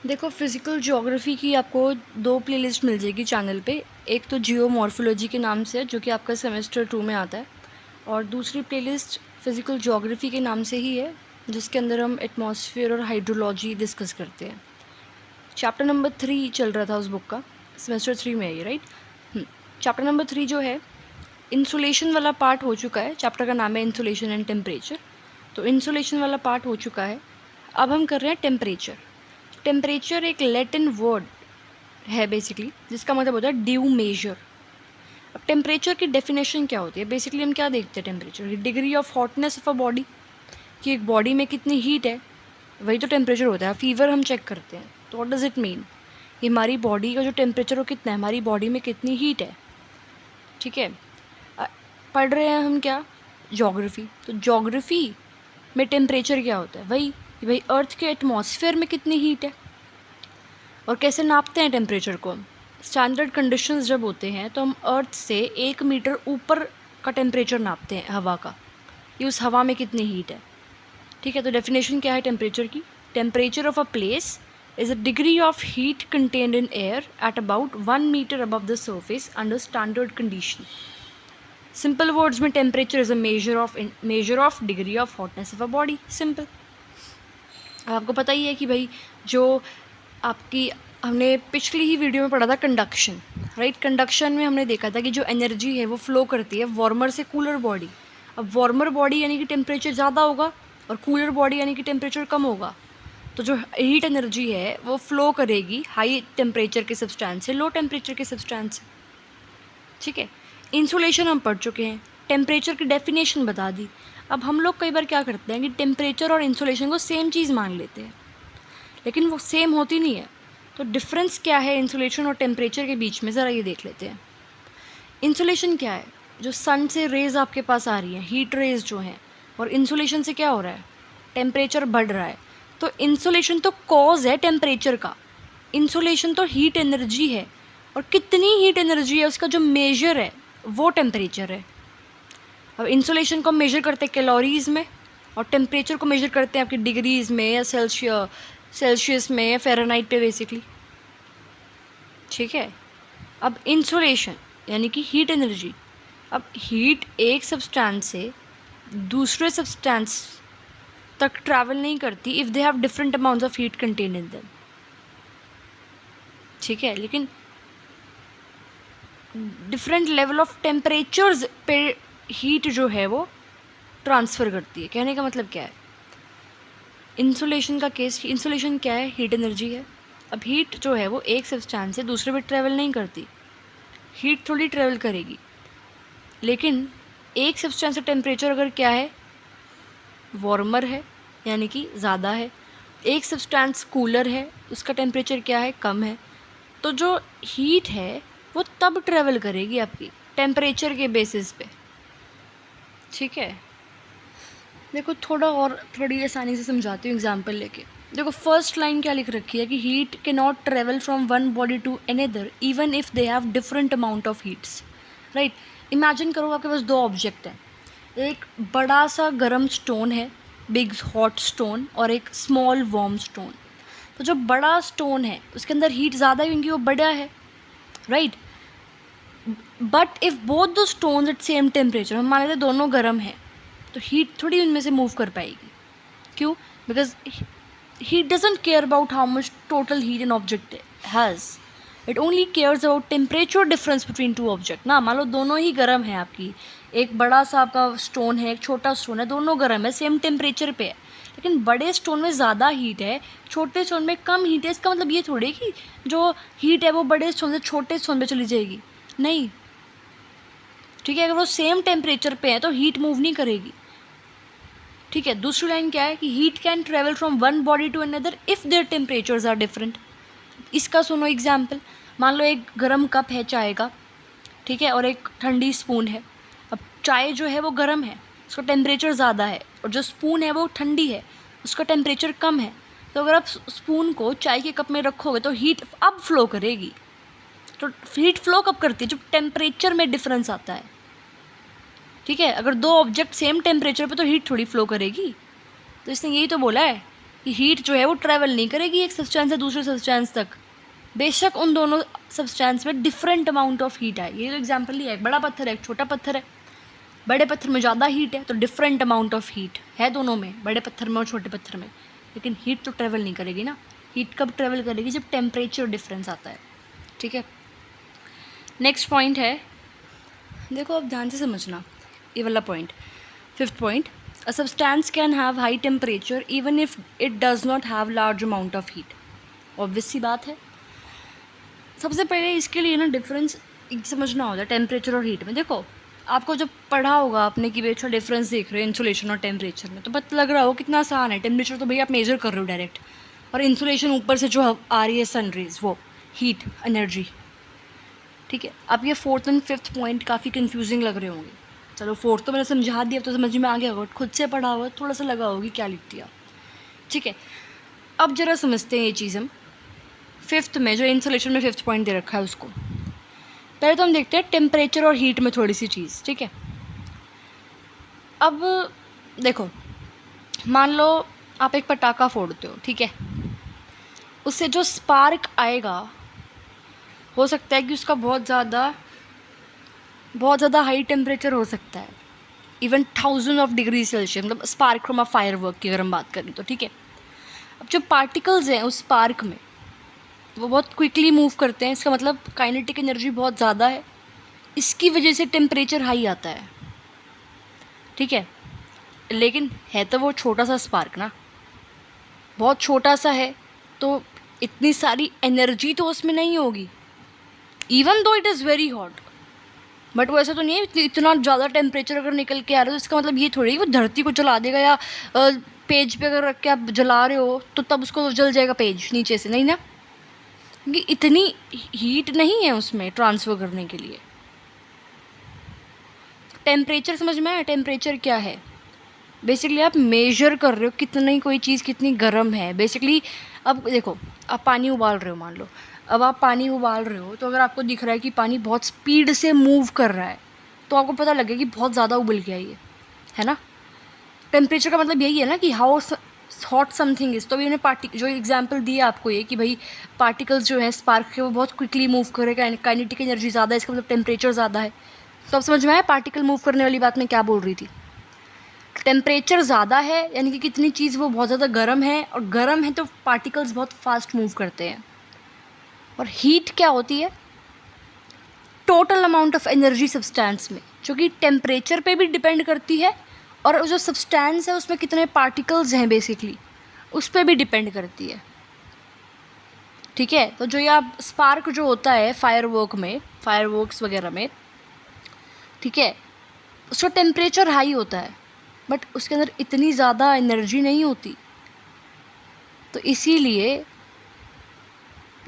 देखो, physical geography की आपको 2 प्लेलिस्ट मिल जाएगी चैनल पे। एक तो जियोमॉर्फोलॉजी के नाम से है, जो कि आपका सेमेस्टर 2 में आता है, और दूसरी प्लेलिस्ट फिज़िकल ज्योग्राफी के नाम से ही है, जिसके अंदर हम एटमॉस्फेयर और हाइड्रोलॉजी डिस्कस करते हैं। चैप्टर नंबर 3 चल रहा था उस बुक का, सेमेस्टर 3 में है ये, राइट? चैप्टर नंबर 3 जो है, इंसुलेशन वाला पार्ट हो चुका है। चैप्टर का नाम है इंसुलेशन एंड टेम्परेचर। तो इंसुलेशन वाला पार्ट हो चुका है। अब हम कर रहे हैं टेम्परेचर। टेम्परेचर एक लैटिन वर्ड है बेसिकली, जिसका मतलब होता है ड्यू मेजर। अब टेम्परेचर की डेफिनेशन क्या होती है? बेसिकली हम क्या देखते हैं temperature? Degree of hotness of a body, कि एक बॉडी में कितनी हीट है, वही तो टेम्परेचर होता है। फीवर हम चेक करते हैं, तो व्हाट डज इट मीन? कि हमारी बॉडी का जो टेम्परेचर वो कितना है, हमारी बॉडी में कितनी हीट है। ठीक है, पढ़ रहे हैं हम क्या? ज्योग्राफी। तो ज्योग्राफी में टेम्परेचर क्या होता है? वही कि भाई अर्थ के एटमॉस्फेयर में कितनी हीट है। और कैसे नापते हैं टेम्परेचर को? स्टैंडर्ड कंडीशंस जब होते हैं तो हम अर्थ से 1 मीटर ऊपर का टेम्परेचर नापते हैं हवा का, कि उस हवा में कितनी हीट है। ठीक है, तो डेफिनेशन क्या है टेम्परेचर की? Temperature of a place is a degree of heat contained in air at about 1 meter above the surface under standard condition. Simple words में temperature is a measure of degree of hotness of a body. Simple. आपको पता ही है कि भाई जो आपकी, हमने पिछली ही वीडियो में पढ़ा था कंडक्शन, राइट? कंडक्शन में हमने देखा था कि जो एनर्जी है वो फ्लो करती है वार्मर से कूलर बॉडी। अब वार्मर बॉडी यानी कि टेम्परेचर ज़्यादा होगा, और कूलर बॉडी यानी कि टेम्परेचर कम होगा। तो जो हीट एनर्जी है वो फ्लो करेगी हाई टेम्परेचर के सब्सटेंस से लो टेम्परेचर के सब्सटेंस से। ठीक है, इंसुलेशन हम पढ़ चुके हैं, टेम्परेचर की डेफिनेशन बता दी। अब हम लोग कई बार क्या करते हैं कि टेम्परेचर और इंसुलेशन को सेम चीज़ मान लेते हैं, लेकिन वो सेम होती नहीं है। तो डिफरेंस क्या है इंसुलेशन और टेम्परेचर के बीच में, ज़रा ये देख लेते हैं। इंसुलेशन क्या है? जो सन से रेज़ आपके पास आ रही हैं, हीट रेज़ जो हैं, और इंसुलेशन से क्या हो रहा है? टेम्परेचर बढ़ रहा है। तो इंसुलेशन तो कॉज है टेम्परेचर का, इंसुलेशन तो हीट एनर्जी है, और कितनी हीट एनर्जी है उसका जो मेजर है वो टेम्परेचर है। अब इंसुलेशन को मेजर करते हैं कैलोरीज़ में, और टेम्परेचर को मेजर करते हैं आपकी डिग्रीज़ में या सेल्सियस में या फ़ारेनहाइट पे बेसिकली। ठीक है, अब इंसुलेशन यानी कि हीट एनर्जी। अब हीट एक सब्सटेंस से दूसरे सब्सटेंस तक ट्रैवल नहीं करती if they have different amounts of heat contain in them. ठीक है, लेकिन डिफरेंट लेवल ऑफ टेम्परेचर्स पे हीट जो है वो ट्रांसफ़र करती है। कहने का मतलब क्या है? इंसुलेशन का केस, इंसुलेशन क्या है? हीट एनर्जी है। अब हीट जो है वो एक सब्सटेंस से दूसरे पे ट्रैवल नहीं करती, हीट थोड़ी ट्रैवल करेगी। लेकिन एक सब्सटेंस का टेम्परेचर अगर क्या है, वार्मर है यानी कि ज़्यादा है, एक सब्सटेंस कूलर है, उसका टेम्परेचर क्या है, कम है। तो जो हीट है वो तब ट्रैवल करेगी आपकी टेम्परेचर के बेसिस पे। ठीक है, देखो थोड़ी आसानी से समझाती हूँ एग्जाम्पल लेके। देखो, फर्स्ट लाइन क्या लिख रखी है कि heat can not travel from one body to another even if they have different amount of heats. Right, imagine करो आपके पास 2 ऑब्जेक्ट हैं। एक बड़ा सा गर्म स्टोन है, बिग हॉट स्टोन, और एक स्मॉल वार्म स्टोन। तो जो बड़ा स्टोन है उसके अंदर हीट ज़्यादा है क्योंकि वो बड़ा है, right? But if both the stones at same temperature, हम मान लेते दोनों गर्म हैं, तो हीट थोड़ी उनमें से मूव कर पाएगी। क्यों? Because heat doesn't care about how much total heat an object has. It only cares about temperature difference between two object ना। मान लो दोनों ही गर्म है आपकी, एक बड़ा सा आपका स्टोन है, एक छोटा स्टोन है, दोनों गर्म है, सेम टेम्परेचर पे है, लेकिन बड़े स्टोन में ज़्यादा हीट है, छोटे स्टोन में कम हीट है। इसका मतलब ये थोड़ी कि जो हीट है वो बड़े स्टोन से छोटे स्टोन पे चली जाएगी, नहीं। ठीक है, अगर वो सेम टेम्परेचर पे है तो हीट मूव नहीं करेगी। ठीक है, दूसरी लाइन क्या है कि heat can travel from one body to another if their temperatures are different. इसका सुनो एग्जाम्पल। मान लो एक गर्म कप है चाय का, ठीक है, और एक ठंडी स्पून है। अब चाय जो है वो गर्म है, उसका टेम्परेचर ज़्यादा है, और जो स्पून है वो ठंडी है, उसका टेम्परेचर कम है। तो अगर आप स्पून को चाय के कप में रखोगे तो हीट अब फ्लो करेगी। तो हीट फ्लो कब करती है? जब टेम्परेचर में डिफरेंस आता है। ठीक है, अगर 2 ऑब्जेक्ट सेम टेम्परेचर पे तो हीट थोड़ी फ्लो करेगी। तो इसने यही तो बोला है कि हीट जो है वो ट्रैवल नहीं करेगी एक सब्सटेंस से दूसरे सब्सटेंस तक, बेशक उन दोनों सब्सटेंस में डिफरेंट अमाउंट ऑफ हीट है। ये जो एग्जांपल लिया, एक बड़ा पत्थर है एक छोटा पत्थर है, बड़े पत्थर में ज़्यादा हीट है तो डिफरेंट अमाउंट ऑफ हीट है दोनों में, बड़े पत्थर में और छोटे पत्थर में, लेकिन हीट तो ट्रैवल नहीं करेगी ना। हीट कब ट्रैवल करेगी? जब टेम्परेचर डिफरेंस आता है। ठीक है, नेक्स्ट पॉइंट है, देखो अब ध्यान से समझना ये वाला point, 5th point, a substance can have high temperature even if it does not have large amount of heat. Obvious सी बात है। सबसे पहले इसके लिए ना डिफरेंस समझना होता है टेम्परेचर और हीट में। देखो आपको जब पढ़ा होगा आपने कि अच्छा डिफरेंस देख रहे हो इंसुलेशन और टेम्परेचर में, तो पता लग रहा हो कितना आसान है। टेम्परेचर तो भैया आप मेजर कर रहे हो डायरेक्ट, और इंसुलेशन ऊपर से जो आ रही है सन रेज, वो हीट एनर्जी। ठीक है, अब ये 4th और 5th पॉइंट काफ़ी कंफ्यूजिंग लग रहे होंगे। चलो 4th तो मैंने समझा दिया, तो समझ में आ गया होगा, खुद से पढ़ा हुआ थोड़ा सा लगा होगी क्या लिख दिया। ठीक है, अब जरा समझते हैं ये चीज़ हम 5th में, जो इंसुलेशन में 5th पॉइंट दे रखा है उसको। पहले तो हम देखते हैं टेम्परेचर और हीट में थोड़ी सी चीज़। ठीक है, अब देखो मान लो आप एक पटाखा फोड़ते हो, ठीक है, उससे जो स्पार्क आएगा हो सकता है कि उसका बहुत ज़्यादा हाई टेम्परेचर हो सकता है, इवन 1000 ऑफ डिग्री सेल्सियस, मतलब स्पार्क फ्रॉम अ फायरवर्क की अगर हम बात करें तो। ठीक है, अब जो पार्टिकल्स हैं उस स्पार्क में वो बहुत क्विकली मूव करते हैं, इसका मतलब काइनेटिक एनर्जी बहुत ज़्यादा है, इसकी वजह से टेम्परेचर हाई आता है। ठीक है, लेकिन है तो वो छोटा सा स्पार्क ना, बहुत छोटा सा है, तो इतनी सारी एनर्जी तो उसमें नहीं होगी, even though it is very hot. But वो ऐसा तो नहीं है इतना ज़्यादा टेम्परेचर अगर निकल के आ रहा है तो इसका मतलब ये थोड़ी वो धरती को जला देगा, या पेज पे अगर रख के आप जला रहे हो तो तब उसको जल जाएगा पेज नीचे से, नहीं ना, क्योंकि इतनी हीट नहीं है उसमें ट्रांसफ़र करने के लिए। टेम्परेचर समझ में आया? टेम्परेचर क्या है? बेसिकली आप मेजर कर रहे हो कितनी कोई चीज़ कितनी गर्म है। बेसिकली अब देखो आप पानी उबाल रहे हो, मान लो अब आप पानी उबाल रहे हो, तो अगर आपको दिख रहा है कि पानी बहुत स्पीड से मूव कर रहा है तो आपको पता लगेगा कि बहुत ज़्यादा उबल गया ये, है ना। टेम्परेचर का मतलब यही है ना कि हाउ हॉट समथिंग इज़। तो अभी मैंने जो एग्जांपल दिया आपको ये कि भाई पार्टिकल्स जो है स्पार्क के वो बहुत क्विकली मूव करेगा, काइनेटिक एनर्जी ज़्यादा है, इसका मतलब टेम्परेचर ज़्यादा है। तो अब समझ में आया पार्टिकल मूव करने वाली बात मैं क्या बोल रही थी। टेम्परेचर ज़्यादा है यानी कि कितनी चीज़ वो बहुत ज़्यादा गर्म है, और गर्म है तो पार्टिकल्स बहुत फास्ट मूव करते हैं। और हीट क्या होती है? Total amount of energy substance में, जो कि टेम्परेचर पे भी डिपेंड करती है, और जो सब्सटेंस है उसमें कितने पार्टिकल्स हैं बेसिकली उस पर भी डिपेंड करती है। ठीक है, तो जो ये आप स्पार्क जो होता है फायरवर्क्स वगैरह में, ठीक है, उसका टेम्परेचर हाई होता है बट उसके अंदर इतनी ज़्यादा एनर्जी नहीं होती। तो इसीलिए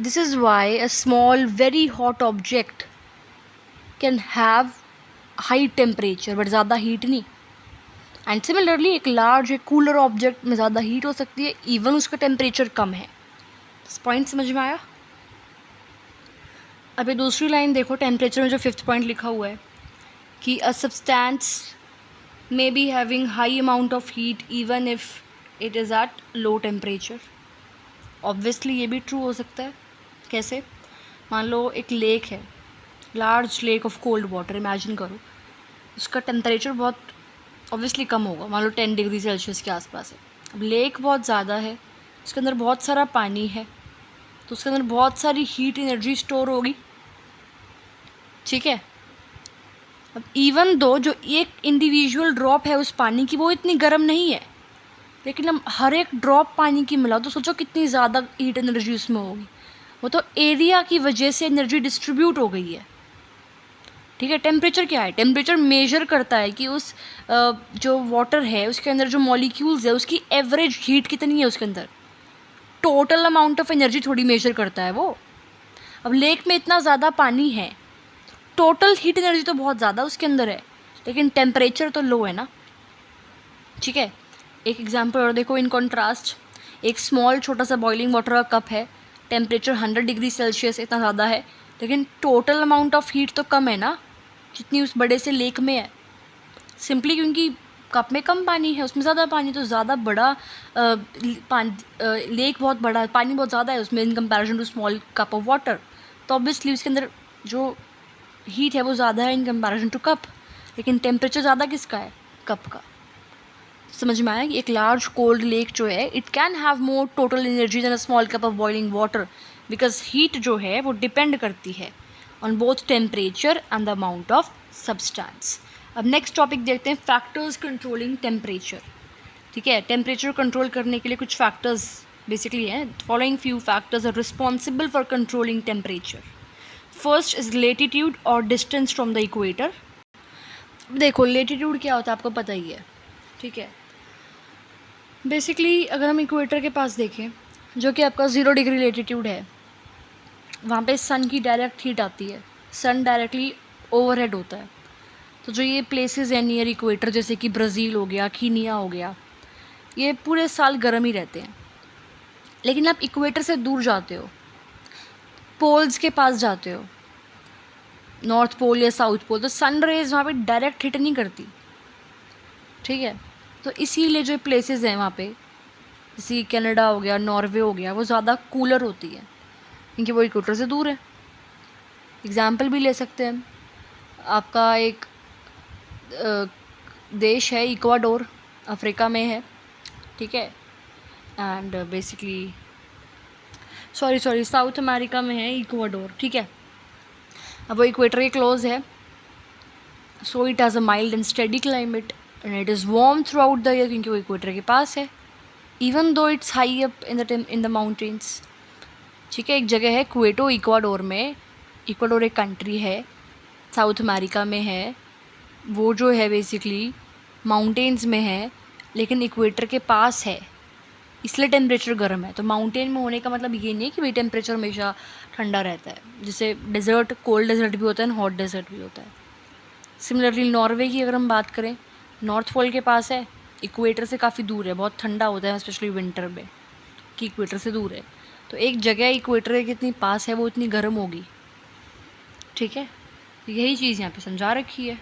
this is why a small very hot object can have high temperature but ज़्यादा हीट नहीं। एंड सिमिलरली एक लार्ज एक कूलर ऑब्जेक्ट में ज़्यादा हीट हो सकती है, इवन उसका टेम्परेचर कम है। इस पॉइंट समझ में आया? अभी दूसरी लाइन देखो, टेम्परेचर में जो 5th पॉइंट लिखा हुआ है कि a substance may be having high amount of heat even if it is at low temperature। Obviously ये भी ट्रू हो सकता है। कैसे? मान लो एक लेक है, large lake of cold water, imagine करो, उसका टेम्परेचर बहुत ऑब्वियसली कम होगा, मान लो 10 डिग्री सेल्सियस के आसपास है। अब लेक बहुत ज़्यादा है, उसके अंदर बहुत सारा पानी है, तो उसके अंदर बहुत सारी हीट एनर्जी स्टोर होगी। ठीक है, अब इवन दो जो एक इंडिविजुअल ड्रॉप है उस पानी की वो इतनी गर्म नहीं है, लेकिन हम हर एक ड्रॉप पानी की मिलाओ तो सोचो कितनी ज़्यादा हीट एनर्जी उसमें होगी। वो तो एरिया की वजह से एनर्जी डिस्ट्रीब्यूट हो गई है। ठीक है, टेम्परेचर क्या है? टेम्परेचर मेजर करता है कि उस जो वाटर है उसके अंदर जो मॉलिक्यूल्स है उसकी एवरेज हीट कितनी है उसके अंदर, टोटल अमाउंट ऑफ एनर्जी थोड़ी मेजर करता है वो। अब लेक में इतना ज़्यादा पानी है, टोटल हीट एनर्जी तो बहुत ज़्यादा उसके अंदर है, लेकिन टेम्परेचर तो लो है ना। ठीक है, एक एग्जांपल और देखो इन कॉन्ट्रास्ट, एक स्मॉल छोटा सा बॉइलिंग वाटर का कप है, टेम्परेचर 100 डिग्री सेल्सियस इतना ज़्यादा है, लेकिन टोटल अमाउंट ऑफ हीट तो कम है ना जितनी उस बड़े से लेक में है, सिंपली क्योंकि कप में कम पानी है, उसमें ज़्यादा पानी, तो ज़्यादा बड़ा लेक बहुत बड़ा, पानी बहुत ज़्यादा है उसमें in comparison to small cup of water, तो ऑब्वियसली उसके अंदर जो हीट है वो ज़्यादा है इन कंपैरिजन टू कप। लेकिन टेम्परेचर ज़्यादा किसका है? कप का। समझ में आया कि एक लार्ज कोल्ड लेक जो है it can have more total energy than a small cup of boiling water, because heat जो है वो डिपेंड करती है on both temperature and the amount of substance. अब नेक्स्ट टॉपिक देखते हैं, फैक्टर्स कंट्रोलिंग टेम्परेचर। ठीक है, टेम्परेचर कंट्रोल करने के लिए कुछ फैक्टर्स बेसिकली हैं। Following few factors are responsible for controlling temperature. First is latitude और डिस्टेंस फ्रॉम द इक्वेटर। देखो लेटीट्यूड क्या होता है आपको पता ही है, ठीक है। बेसिकली अगर हम इक्वेटर के पास देखें जो कि आपका 0 डिग्री लेटीट्यूड है, वहाँ पे सन की डायरेक्ट हीट आती है, सन डायरेक्टली ओवरहेड होता है। तो जो ये प्लेसेस हैं नियर इक्वेटर जैसे कि ब्राज़ील हो गया, कीनिया हो गया, ये पूरे साल गर्म ही रहते हैं। लेकिन आप इक्वेटर से दूर जाते हो, पोल्स के पास जाते हो, नॉर्थ पोल या साउथ पोल, तो सन रेज वहाँ पे डायरेक्ट हिट नहीं करती, ठीक है। तो इसीलिए जो प्लेसेस हैं वहाँ पे जैसे कनाडा हो गया, नॉर्वे हो गया, वो ज़्यादा कूलर होती है क्योंकि वो इक्वेटर से दूर है। एग्ज़ाम्पल भी ले सकते हैं हम, आपका एक देश है इक्वाडोर, अफ्रीका में है, ठीक है, and basically sorry south America में है इक्वाडोर, ठीक है। अब वो इक्वेटर के क्लोज है, so it has a mild and steady climate and it is warm through out the year क्योंकि वो इक्वेटर के पास है, even though it's high up in the mountains, ठीक है। एक जगह है क्वेटो इक्वाडोर में, इक्वाडोर एक कंट्री है साउथ अमेरिका में है, वो जो है बेसिकली माउंटेन्स में है लेकिन इक्वेटर के पास है, इसलिए टेम्परेचर गर्म है। तो माउंटेन में होने का मतलब ये नहीं कि भाई टेम्परेचर हमेशा ठंडा रहता है, जैसे डेजर्ट, कोल्ड डेजर्ट भी होता है, हॉट डेजर्ट भी होता है। सिमिलरली नॉर्वे की अगर हम बात करें, नॉर्थ पोल के पास है, इक्वेटर से काफ़ी दूर है, बहुत ठंडा होता है स्पेशली विंटर में, कि इक्वेटर से दूर है। तो एक जगह इक्वेटर के कितनी पास है वो इतनी गर्म होगी, ठीक है। यही चीज़ यहाँ पे समझा रखी है।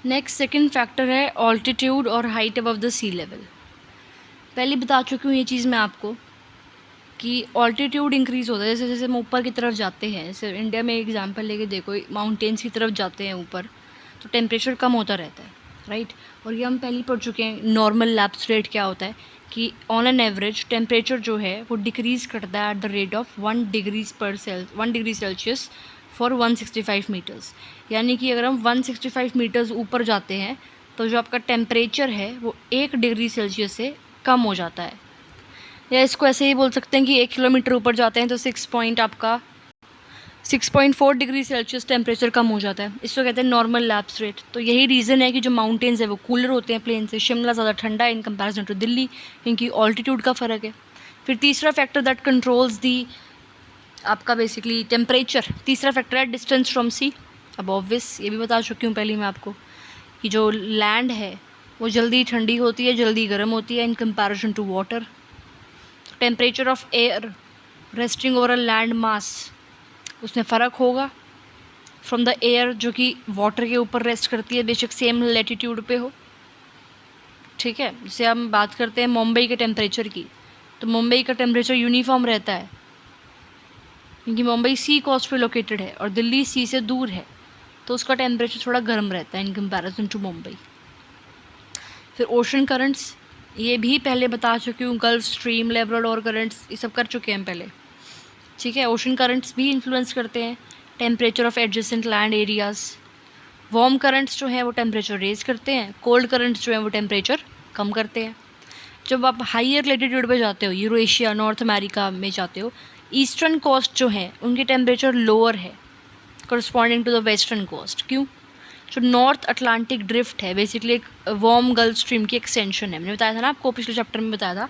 नेक्स्ट सेकंड फैक्टर है ऑल्टीट्यूड और height above the sea level. पहले बता चुकी हूँ ये चीज़ मैं आपको कि ऑल्टीट्यूड इंक्रीज़ होता है जैसे जैसे हम ऊपर की तरफ जाते हैं, जैसे इंडिया में एग्जांपल लेके देखो, माउंटेन्स की तरफ जाते हैं ऊपर तो टेम्परेचर कम होता रहता है, राइट। और ये हम पहले पढ़ चुके हैं नॉर्मल लैप्स रेट क्या होता है कि ऑन एन एवरेज टेम्परेचर जो है वो डिक्रीज़ करता है at the rate of 1 degree Celsius for 165 metres. यानी कि अगर हम 165 मीटर्स ऊपर जाते हैं तो जो आपका टेम्परेचर है वो 1 डिग्री सेल्सियस से कम हो जाता है। या इसको ऐसे ही बोल सकते हैं कि 1 किलोमीटर ऊपर जाते हैं तो 6.4 डिग्री सेल्सियस टेम्परेचर कम हो जाता है। इसको कहते हैं नॉर्मल लैप्स रेट। तो यही रीज़न है कि जो माउंटेन्स है वो कूलर होते हैं प्लेन से। शिमला ज़्यादा ठंडा है इन कंपैरिजन टू दिल्ली क्योंकि ऑल्टीट्यूड का फ़र्क है। फिर तीसरा फैक्टर दैट कंट्रोल्स दी आपका बेसिकली टेम्परेचर, तीसरा फैक्टर है डिस्टेंस फ्रॉम सी। अब ऑब्वियस ये भी बता चुकी हूँ पहले मैं आपको कि जो लैंड है वो जल्दी ठंडी होती है, जल्दी गर्म होती है in comparison to water. Temperature of air resting over a land mass, उसमें फ़र्क होगा फ्रॉम द एयर जो कि वाटर के ऊपर रेस्ट करती है, बेशक सेम लेटीट्यूड पे हो, ठीक है। जैसे हम बात करते हैं मुंबई के टेम्परेचर की, तो मुंबई का टेम्परेचर यूनिफॉर्म रहता है क्योंकि मुंबई सी कोस्ट पे लोकेटेड है और दिल्ली सी से दूर है, तो उसका टेम्परेचर थोड़ा गर्म रहता है इन कंपैरिजन टू मुंबई। फिर ओशन करंट्स, ये भी पहले बता चुकी हूँ, गल्फ स्ट्रीम, लेब्राडोर करंट्स, ये सब कर चुके हैं पहले, ठीक है। ओशन करंट्स भी इन्फ्लुएंस करते हैं temperature of adjacent land areas. Warm currents जो हैं वो टेम्परेचर रेज करते हैं, कोल्ड करंट्स जो हैं वो टेम्परेचर कम करते हैं। जब आप हाइयर लेटीट्यूड पे जाते हो, यूरेशिया, नॉर्थ अमेरिका में जाते हो, ईस्टर्न कोस्ट जो है उनके टेम्परेचर लोअर है corresponding to the western coast. क्यों? जो नॉर्थ अटलांटिक ड्रिफ्ट है बेसिकली एक वार्म गल्फ स्ट्रीम की एक्सटेंशन है। मैंने बताया था ना आपको, पिछले चैप्टर में बताया था,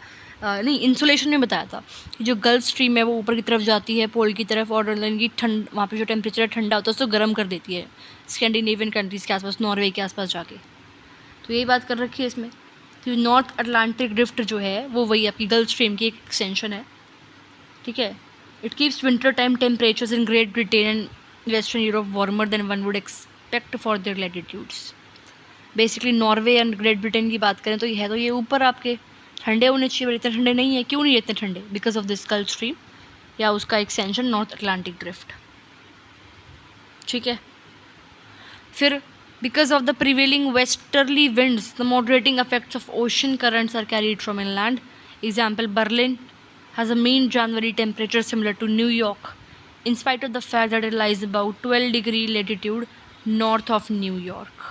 नहीं इंसुलेशन में बताया था कि जो गल्फ स्ट्रीम है वो ऊपर की तरफ जाती है पोल की तरफ और इनकी ठंड, वहाँ पे जो टेम्परेचर ठंडा होता है उसको गर्म कर देती है स्कैंडिनेवियन कंट्रीज़ के आसपास, नॉर्वे के आसपास जाके। तो यही बात कर रखी है इसमें कि नॉर्थ अटलांटिक ड्रिफ्ट जो है वो वही आपकी गल्फ स्ट्रीम की एक एक्सटेंशन है, ठीक है। It keeps winter time temperatures in great Britain and western Europe warmer than one would respect for their latitudes. Basically Norway and great Britain की बात करें तो ये ऊपर आपके ठंडे होने चाहिए, इतने ठंडे नहीं है। क्यों नहीं है इतने ठंडे? Because of this Gulf Stream या उसका एक्सटेंशन नॉर्थ अटलांटिक ड्रिफ्ट। ठीक है, फिर because of the prevailing westerly winds the moderating effects of ocean currents are carried from inland. Example, Berlin has a mean January temperature similar to New York in spite of the fact that it lies about 12 degree latitude north of New York.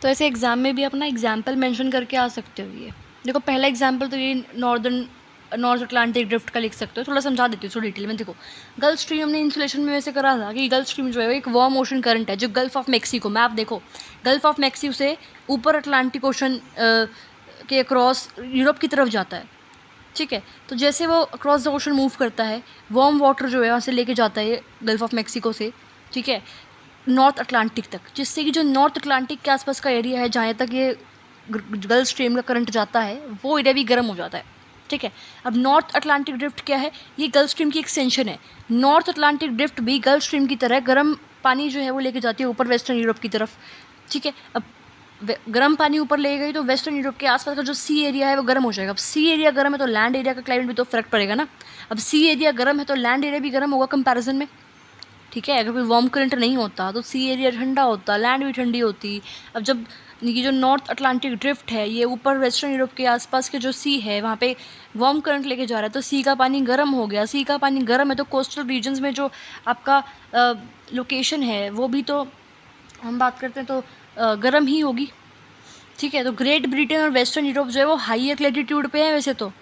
तो ऐसे exam में भी अपना example mention करके आ सकते हो। ये देखो, पहला एग्जाम्पल तो ये नॉर्थ अटलांटिक ड्रिफ्ट का लिख सकते हो। थोड़ा समझा देती हूँ थोड़ा डिटेल में। देखो, गल्फ स्ट्रीम हमने इंसुलेशन में वैसे करा था कि गल्फ स्ट्रीम जो है एक वार्म ओशन करंट है जो गल्फ ऑफ मैक्सिको, मैप देखो, गल्फ ऑफ मैक्सिको से ऊपर अटलांटिक ओशन के अक्रॉस यूरोप की तरफ जाता है। ठीक है, तो जैसे वो अक्रॉस द ओशन मूव करता है, वार्म वाटर जो है वहाँ से लेके जाता है गल्फ ऑफ मैक्सिको से, ठीक है, नॉर्थ अटलांटिक तक, जिससे कि जो नॉर्थ अटलांटिक के आसपास का एरिया है जहाँ तक ये गल्फ स्ट्रीम का करंट जाता है वो एरिया भी गर्म हो जाता है। ठीक है, अब नॉर्थ अटलांटिक ड्रिफ्ट क्या है? ये गल्फ स्ट्रीम की एक्सटेंशन है। नॉर्थ अटलांटिक ड्रिफ्ट भी गल्फ स्ट्रीम की तरह गर्म पानी जो है वो लेके जाती है ऊपर वेस्टर्न यूरोप की तरफ। ठीक है, अब गर्म पानी ऊपर ले गई तो वेस्टर्न यूरोप के आसपास का जो सी एरिया है वो गर्म हो जाएगा। अब सी एरिया गर्म है तो लैंड एरिया का क्लाइमेट भी तो फर्क पड़ेगा ना। अब सी एरिया गर्म है तो लैंड एरिया भी गर्म होगा कंपैरिजन में। ठीक है, अगर कोई वार्म करंट नहीं होता तो सी एरिया ठंडा होता, लैंड भी ठंडी होती। अब जब ये जो नॉर्थ अटलांटिक ड्रिफ्ट है ये ऊपर वेस्टर्न यूरोप के आसपास के जो सी है वहाँ पे वार्म करंट लेके जा रहा है तो सी का पानी गर्म हो गया। सी का पानी गर्म है तो कोस्टल रीजन्स में जो आपका लोकेशन है वो भी तो हम बात करते हैं तो गर्म ही होगी। ठीक है, तो ग्रेट ब्रिटेन और वेस्टर्न यूरोप जो है वो हाईयर लैटिट्यूड पे है वैसे तो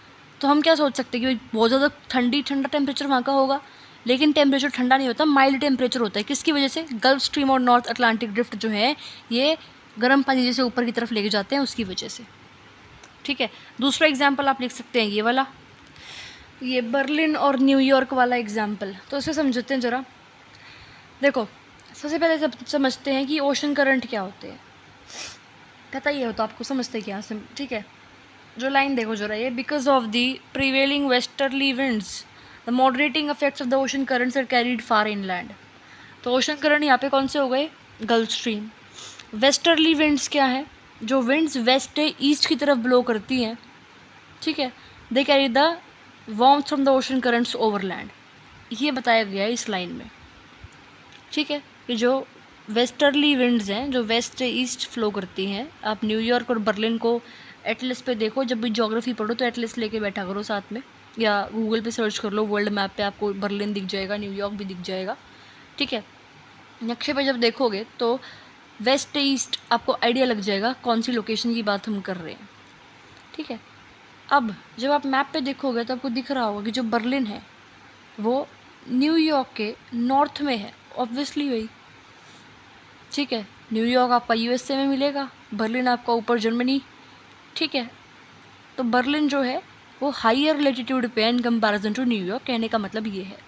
हम क्या सोच सकते हैं कि बहुत ज़्यादा ठंडा टेम्परेचर वहाँ का होगा, लेकिन टेम्परेचर ठंडा नहीं होता, माइल्ड टेम्परेचर होता है। किसकी वजह से? गल्फ स्ट्रीम और नॉर्थ अटलांटिक ड्रिफ्ट जो है ये गर्म पानी जैसे ऊपर की तरफ लेके जाते हैं उसकी वजह से। ठीक है, दूसरा एग्जाम्पल आप लिख सकते हैं ये वाला, ये बर्लिन और न्यूयॉर्क वाला एग्जाम्पल। तो इसे समझते हैं ज़रा। देखो, सबसे पहले सब समझते हैं कि ओशन करंट क्या होते हैं। पता ही हो तो आपको समझते क्या से। ठीक है, जो लाइन देखो जरा, ये because of the prevailing westerly winds the moderating effects of the ocean currents are carried far inland. तो ओशन करंट यहाँ पे कौन से हो गए? Gulf stream. वेस्टर्ली विंड्स क्या है? जो विंड्स वेस्ट ईस्ट की तरफ ब्लो करती हैं। ठीक है, they carry the warmth from the ocean currents over land. ये बताया गया है इस लाइन में। ठीक है, कि जो वेस्टर्ली विंड्स हैं जो वेस्ट से ईस्ट फ्लो करती हैं। आप न्यूयॉर्क और बर्लिन को एटलस पे देखो, जब भी ज्योग्राफी पढ़ो तो एटलस लेके बैठा करो साथ में, या गूगल पे सर्च कर लो, वर्ल्ड मैप पे आपको बर्लिन दिख जाएगा, न्यूयॉर्क भी दिख जाएगा। ठीक है, नक्शे पे जब देखोगे तो वेस्ट ईस्ट आपको आइडिया लग जाएगा कौन सी लोकेशन की बात हम कर रहे हैं। ठीक है, अब जब आप मैप पे देखोगे तो आपको दिख रहा होगा कि जो बर्लिन है वो न्यूयॉर्क के नॉर्थ में है, ऑब्वियसली वही। ठीक है, न्यूयॉर्क आपका यूएसए में मिलेगा, बर्लिन आपका ऊपर जर्मनी। ठीक है, तो बर्लिन जो है वो हाईयर लेटीट्यूड पे है इन कंपैरिजन टू न्यूयॉर्क। कहने का मतलब ये है,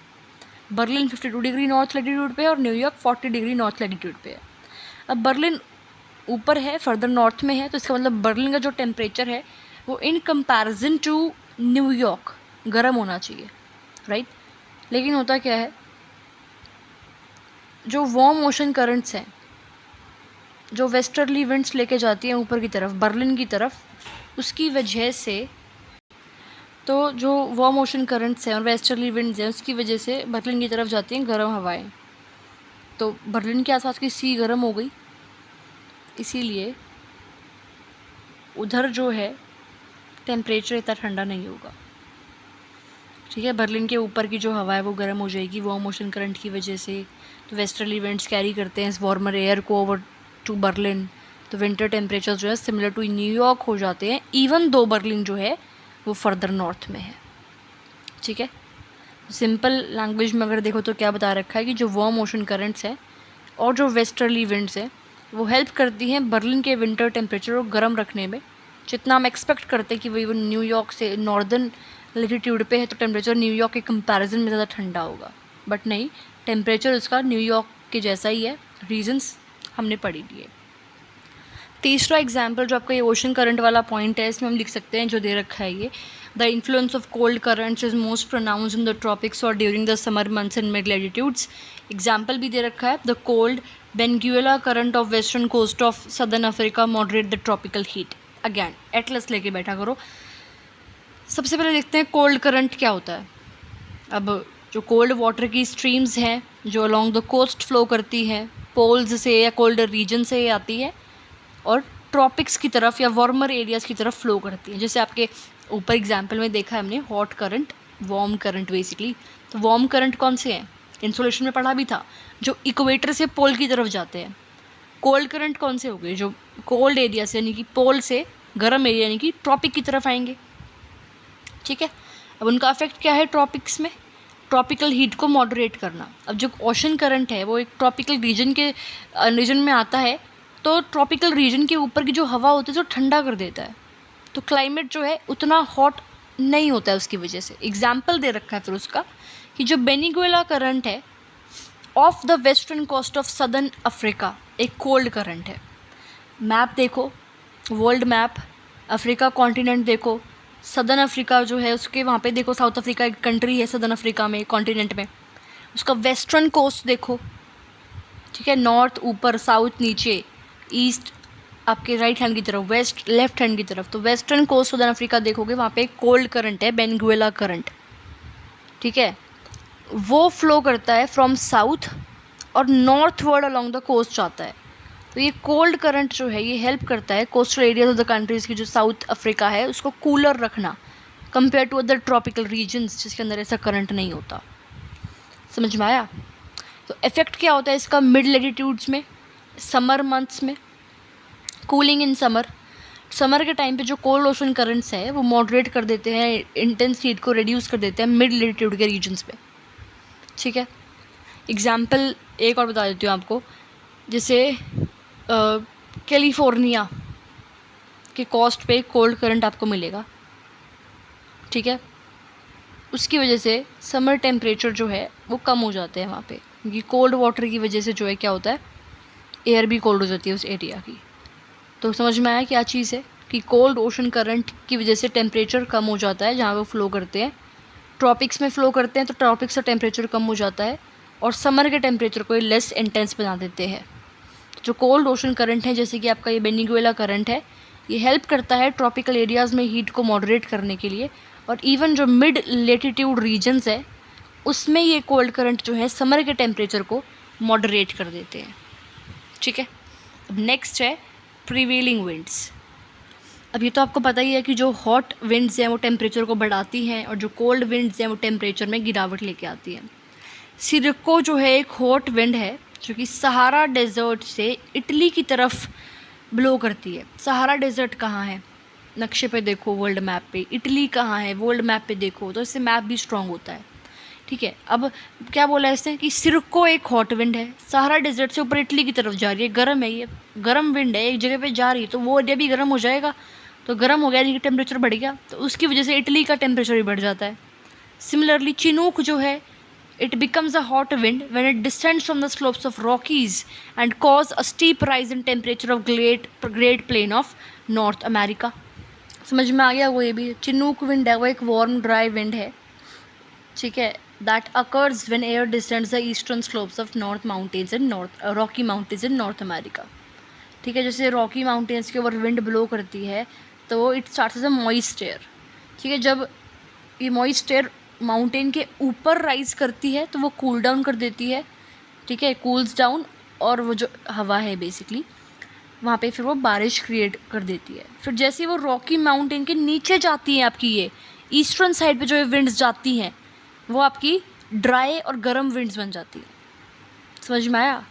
बर्लिन 52 डिग्री नॉर्थ लेटीट्यूड पे है और न्यूयॉर्क 40 डिग्री नॉर्थ लेटीट्यूड पे है। अब बर्लिन ऊपर है, फर्दर नॉर्थ में है, तो इसका मतलब बर्लिन का जो टेम्परेचर है वो इन कंपैरिजन टू न्यूयॉर्क गर्म होना चाहिए, राइट। लेकिन होता क्या है, जो वार्म ओशन करंट्स हैं जो वेस्टर्ली विंड्स लेके जाती हैं ऊपर की तरफ बर्लिन की तरफ, उसकी वजह से तो जो वार्म ओशन करंट्स हैं और वेस्टर्ली विंड्स हैं उसकी वजह से बर्लिन की तरफ जाती हैं गर्म हवाएं। तो बर्लिन के आसपास की सी गर्म हो गई, इसीलिए उधर जो है टेम्परेचर इतना ठंडा नहीं होगा। ठीक है, बर्लिन के ऊपर की जो हवा है वो गर्म हो जाएगी वार्म ओशन करंट की वजह से। तो वेस्टर्ली विंड्स कैरी करते हैं इस वार्मर एयर को ओवर टू बर्लिन, तो विंटर टेम्परेचर जो है सिमिलर टू न्यूयॉर्क हो जाते हैं, इवन दो बर्लिन जो है वो फर्दर नॉर्थ में है। ठीक है, सिंपल लैंग्वेज में अगर देखो तो क्या बता रखा है कि जो वार्म ओशन करंट्स हैं और जो वेस्टर्ली विंड्स हैं वो हेल्प करती हैं बर्लिन के विंटर टेम्परेचर को गर्म रखने में। जितना हम एक्सपेक्ट करते हैं कि वही वो न्यूयॉर्क से नॉर्दर्न लेटीट्यूड पे है तो टेम्परेचर न्यूयॉर्क के कंपैरिजन में ज़्यादा ठंडा होगा, बट नहीं, टेम्परेचर उसका न्यूयॉर्क के जैसा ही है। रीजंस हमने पढ़ी लिए। तीसरा एग्जाम्पल जो आपका ये ओशन करंट वाला पॉइंट है, इसमें हम लिख सकते हैं जो दे रखा है ये, the influence of cold currents is most pronounced in the tropics और during the summer months in mid latitudes. Example भी दे रखा है, the cold Benguela current of western coast of southern Africa moderate the tropical heat. Again atlas लेके बैठा करो। सबसे पहले देखते हैं कोल्ड करंट क्या होता है। अब जो कोल्ड वाटर की स्ट्रीम्स हैं जो अलोंग द कोस्ट फ्लो करती हैं, पोल्स से या कोल्डर रीजन से आती है और ट्रॉपिक्स की तरफ या वार्मर एरियाज़ की तरफ फ्लो करती हैं। जैसे आपके ऊपर एग्जाम्पल में देखा है हमने hot current, warm current basically. तो वार्म करंट कौन से हैं, इंसुलेशन में पढ़ा भी था, जो इक्वेटर से पोल की तरफ जाते हैं। कोल्ड करंट कौन से हो गए, जो कोल्ड एरिया से यानी कि पोल से गर्म एरिया यानी कि ट्रॉपिक की तरफ आएंगे। ठीक है, अब उनका इफेक्ट क्या है ट्रॉपिक्स में, ट्रॉपिकल हीट को मॉडरेट करना। अब जो ओशन करंट है वो एक ट्रॉपिकल रीजन में आता है, तो ट्रॉपिकल रीजन के ऊपर की जो हवा होती है तो ठंडा कर देता है, तो क्लाइमेट जो है उतना हॉट नहीं होता है उसकी वजह से। एग्जाम्पल दे रखा है फिर उसका कि जो बेनिगुएला करंट है of the western coast of southern Africa एक कोल्ड करंट है। मैप देखो, वर्ल्ड मैप, अफ्रीका कॉन्टिनेंट देखो, सदर्न अफ्रीका जो है उसके वहाँ पे देखो, साउथ अफ्रीका एक कंट्री है सदर्न अफ्रीका में कॉन्टिनेंट में, उसका वेस्टर्न कोस्ट देखो। ठीक है, नॉर्थ ऊपर, साउथ नीचे, ईस्ट आपके राइट हैंड की तरफ, वेस्ट लेफ्ट हैंड की तरफ। तो वेस्टर्न कोस्ट सदर्न अफ्रीका देखोगे वहाँ पे एक कोल्ड करंट है बेनगुएला करंट। ठीक है, वो फ्लो करता है फ्रॉम साउथ और northward along the coast जाता है। तो ये कोल्ड करंट जो है ये हेल्प करता है coastal areas of the countries की जो साउथ अफ्रीका है उसको कूलर रखना compare to other tropical regions जिसके अंदर ऐसा करंट नहीं होता। समझ में आया? तो इफेक्ट क्या होता है इसका मिड लेटीट्यूड्स में, समर मंथ्स में, कूलिंग इन समर के टाइम पे जो कोल्ड ओशन करंट्स है वो मॉडरेट कर देते हैं, इंटेंस हीट को रिड्यूस कर देते हैं मिड लेटीट्यूड के रीजन्स पे। ठीक है, एग्जाम्पल एक और बता देती हूँ आपको, जैसे कैलिफोर्निया के कोस्ट पे कोल्ड करंट आपको मिलेगा। ठीक है, उसकी वजह से समर टेम्परेचर जो है वो कम हो जाते हैं वहाँ पे, क्योंकि कोल्ड वाटर की वजह से जो है क्या होता है, एयर भी कोल्ड हो जाती है उस एरिया की। तो समझ में आया क्या चीज़ है कि कोल्ड ओशन करंट की वजह से टेम्परेचर कम हो जाता है जहाँ वो फ्लो करते हैं, ट्रॉपिक्स में फ्लो करते हैं तो ट्रॉपिक्स का टेम्परेचर कम हो जाता है और समर के टेम्परेचर को लेस इंटेंस बना देते हैं। जो कोल्ड ओशन करंट है जैसे कि आपका ये बेनिगुएला करंट है, ये हेल्प करता है ट्रॉपिकल एरियाज़ में हीट को मॉडरेट करने के लिए, और इवन जो मिड लेटीट्यूड रीजन्स है उसमें ये कोल्ड करंट जो है समर के टेम्परेचर को मॉडरेट कर देते हैं। ठीक है, अब नेक्स्ट है प्रीवेलिंग विंड्स। अब ये तो आपको पता ही है कि जो हॉट विंड्स हैं वो टेम्परेचर को बढ़ाती हैं और जो कोल्ड विंड्स हैं वो टेम्परेचर में गिरावट लेके आती हैं। सिरको जो है एक हॉट विंड है जो कि सहारा डेजर्ट से इटली की तरफ ब्लो करती है। सहारा डेजर्ट कहाँ है, नक्शे पे देखो, वर्ल्ड मैप पे इटली कहाँ है वर्ल्ड मैप पे देखो, तो इससे मैप भी स्ट्रॉन्ग होता है। ठीक है, अब क्या बोला है इसने कि सिरको एक हॉट विंड है, सहारा डेजर्ट से ऊपर इटली की तरफ जा रही है, गर्म है, ये गर्म विंड है, एक जगह पे जा रही है तो वो एरिया भी गर्म हो जाएगा, तो गर्म हो गया यानी कि टेम्परेचर बढ़ गया, तो उसकी वजह से इटली का टेम्परेचर भी बढ़ जाता है। सिमिलरली चिनूक जो है, it becomes a hot wind when it descends from the slopes of Rockies and cause a steep rise in temperature of Great Plain of North America। समझ में आ गया? वो ये भी चिनूक विंड है, वो एक वार्म ड्राई विंड है। ठीक है, that occurs when air descends the eastern slopes of North Mountains and Rocky Mountains in North America। ठीक है, जैसे रॉकी माउंटेन्स के ऊपर विंड ब्लो करती है तो it starts as a moist air. ठीक है, जब ये मॉइस्ट एयर माउंटेन के ऊपर राइज करती है तो वो कूल डाउन कर देती है। ठीक है, कूल्स डाउन, और वो जो हवा है बेसिकली वहाँ पे फिर वो बारिश क्रिएट कर देती है। फिर जैसे वो रॉकी माउंटेन के नीचे जाती है आपकी ये ईस्टर्न साइड पे जो ये विंड्स जाती हैं वो आपकी ड्राई और गर्म विंड्स बन जाती है। समझ में आया?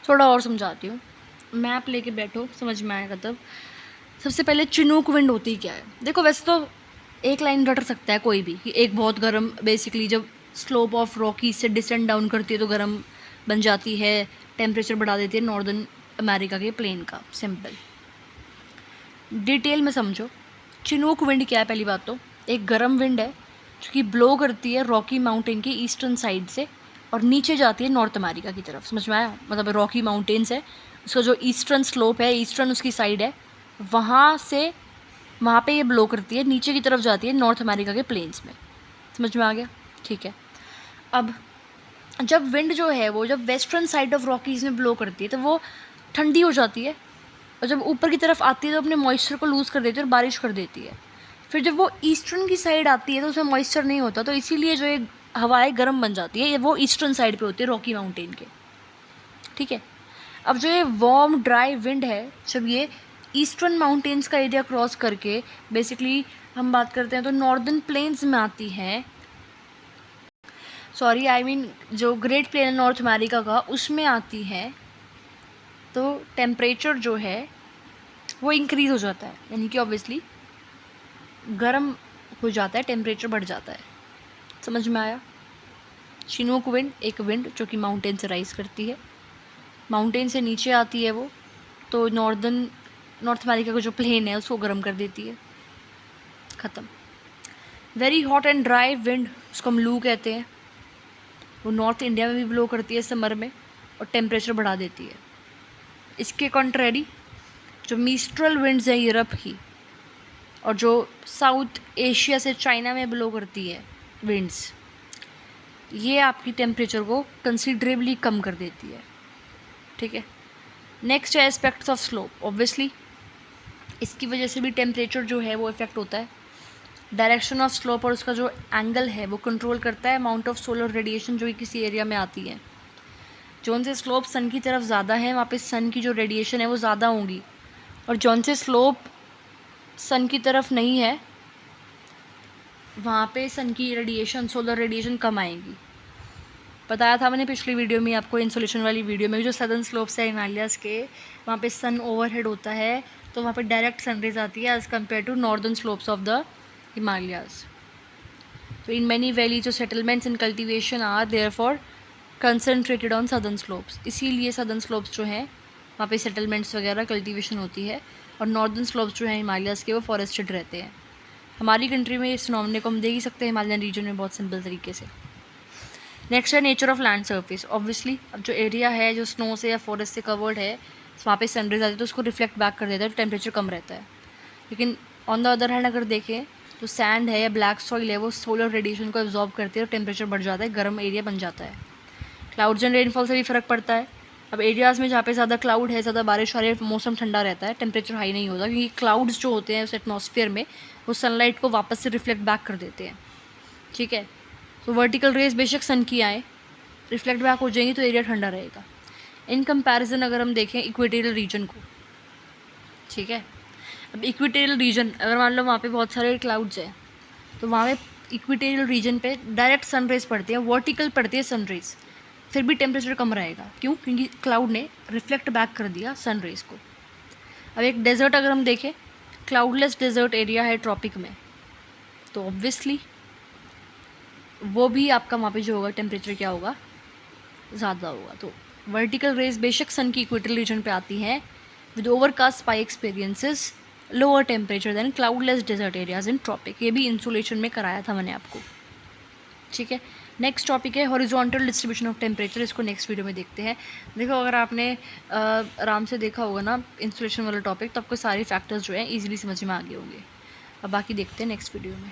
थोड़ा और समझाती हूँ, मैप लेके बैठो, समझ में आएगा तब। सबसे पहले चिनूक विंड होती क्या है? देखो वैसे तो एक लाइन रट सकता है कोई भी कि एक बहुत गर्म, बेसिकली जब स्लोप ऑफ रॉकी से डिसेंड डाउन करती है तो गर्म बन जाती है, टेम्परेचर बढ़ा देती है नॉर्दर्न अमेरिका के प्लेन का। सिंपल, डिटेल में समझो। चिनूक विंड क्या है? पहली बात तो एक गर्म विंड है जो कि ब्लो करती है रॉकी माउंटेन के ईस्टर्न साइड से और नीचे जाती है नॉर्थ अमेरिका की तरफ। समझ में आया? मतलब रॉकी माउंटेन्स है, उसका जो ईस्टर्न स्लोप है, ईस्टर्न उसकी साइड है, वहाँ पे ये ब्लो करती है, नीचे की तरफ जाती है नॉर्थ अमेरिका के प्लेन्स में। समझ में आ गया? ठीक है, अब जब विंड जो है वो जब वेस्टर्न साइड ऑफ रॉकीज़ में ब्लो करती है तो वो ठंडी हो जाती है, और जब ऊपर की तरफ आती है तो अपने मॉइस्चर को लूज़ कर देती है और बारिश कर देती है। फिर जब वो ईस्टर्न की साइड आती है तो उसमें मॉइस्चर नहीं होता, तो इसीलिए जो ये हवाएं गर्म बन जाती है, ये वो ईस्टर्न साइड पे होती है रॉकी माउंटेन के। ठीक है, अब जो ये वार्म ड्राई विंड है, जब ये ईस्टर्न माउंटेन्स का एरिया क्रॉस करके बेसिकली हम बात करते हैं तो नॉर्दर्न प्लेन्स में आती है, सॉरी आई मीन जो ग्रेट प्लेन है नॉर्थ अमेरिका का उसमें आती है, तो टेम्परेचर जो है वो इंक्रीज़ हो जाता है, यानी कि ऑब्वियसली गर्म हो जाता है, टेम्परेचर बढ़ जाता है। समझ में आया? शिनूक विंड एक विंड जो कि माउंटेन से राइज करती है, माउंटेन से नीचे आती है वो, तो नॉर्थ अमेरिका का जो प्लेन है उसको गर्म कर देती है। ख़त्म। Very hot and dry wind, उसको हम लू कहते हैं, वो नॉर्थ इंडिया में भी ब्लो करती है समर में और टेम्परेचर बढ़ा देती है। इसके कॉन्ट्रेरी जो मिस्ट्रल विंड्स हैं यूरोप की, और जो साउथ एशिया से चाइना में ब्लो करती है विंड्स, ये आपकी टेम्परेचर को कंसिडरेबली कम कर देती है। ठीक है, नेक्स्ट है एस्पेक्ट्स ऑफ स्लोप। ऑब्वियसली इसकी वजह से भी टेम्परेचर जो है वो इफेक्ट होता है। डायरेक्शन ऑफ स्लोप और उसका जो एंगल है वो कंट्रोल करता है अमाउंट ऑफ सोलर रेडिएशन जो कि किसी एरिया में आती है। जौन से स्लोप सन की तरफ ज़्यादा है वहाँ पे सन की जो रेडिएशन है वो ज़्यादा होंगी, और जौन से स्लोप सन की तरफ नहीं है वहाँ पे सन की रेडिएशन, सोलर रेडिएशन कम आएगी। बताया था मैंने पिछली वीडियो में आपको, इंसोलेशन वाली वीडियो में, जो सदर्न स्लोप्स है हिमालयाज़ के वहाँ पे सन ओवरहेड होता है, तो वहाँ पे डायरेक्ट सनरेज आती है as compare to northern slopes of the Himalayas. तो इन मैनी वैलीज जो settlements in cultivation are therefore concentrated on southern slopes, इसीलिए सदर्न स्लोप्स जो हैं वहाँ पे सेटलमेंट्स वगैरह कल्टिवेशन होती है, और नॉर्दर्न स्लोप्स जो हैं हिमालयाज़ के वो फॉरेस्टेड रहते हैं। हमारी कंट्री में इस फिनोमेना को हम देख ही सकते हैं हिमालयन रीजन में बहुत सिंपल तरीके से। नेक्स्ट है nature of land surface. Obviously अब जो एरिया है जो स्नो से या फॉरेस्ट से कवर्ड है, वहाँ पे सनराइज आती है तो उसको रिफ्लेक्ट बैक कर देता है, तो टेम्परेचर कम रहता है। लेकिन ऑन द अदर हैंड अगर देखें तो सैंड है या ब्लैक सॉइल है वो सोलर रेडिएशन को एब्जॉर्ब करती है और टेम्परेचर बढ़ जाता है, गर्म एरिया बन जाता है। क्लाउड्स एंड रेनफॉल से भी फ़र्क पड़ता है। अब एरियाज़ में जहाँ पे ज़्यादा क्लाउड है, ज़्यादा बारिश आ रही है, मौसम ठंडा रहता है, टेम्परेचर हाई नहीं होता, क्योंकि क्लाउड्स जो होते हैं उस एटमॉस्फेयर में वो सनलाइट को वापस से रिफ्लेक्ट बैक कर देते हैं। ठीक है, तो वर्टिकल रेज बेशक सन की आए, रिफ्लेक्ट बैक हो जाएंगी तो एरिया ठंडा रहेगा। इन कंपैरिजन अगर हम देखें इक्वेटोरियल रीजन को, ठीक है, अब इक्वेटोरियल रीजन अगर मान लो वहाँ पे बहुत सारे क्लाउड्स हैं, तो वहाँ पे इक्वेटोरियल रीजन पे डायरेक्ट सनरेज पड़ती है, वर्टिकल पड़ती है सनरेज, फिर भी टेम्परेचर कम रहेगा। क्यों? क्योंकि क्लाउड ने रिफ्लेक्ट बैक कर दिया सनरेज को। अब एक डेजर्ट अगर हम देखें, क्लाउडलेस डेजर्ट एरिया है ट्रॉपिक में, तो ऑब्वियसली वो भी आपका वहाँ पे जो होगा टेम्परेचर क्या होगा, ज़्यादा होगा। तो वर्टिकल रेज बेशक सन की इक्वेटोरियल रीजन पे आती हैं with overcast sky experiences lower temperature than cloudless desert areas in tropic. ये भी इंसुलेशन में कराया था मैंने आपको। ठीक है, नेक्स्ट टॉपिक है हॉरिजॉन्टल डिस्ट्रीब्यूशन ऑफ टेम्परेचर। इसको नेक्स्ट वीडियो में देखते हैं। देखो अगर आपने आराम से देखा होगा ना इंसुलेशन वाला टॉपिक, तो आपको सारे फैक्टर्स जो हैं ईजिली समझ में आ गए होंगे। अब बाकी देखते हैं नेक्स्ट वीडियो में।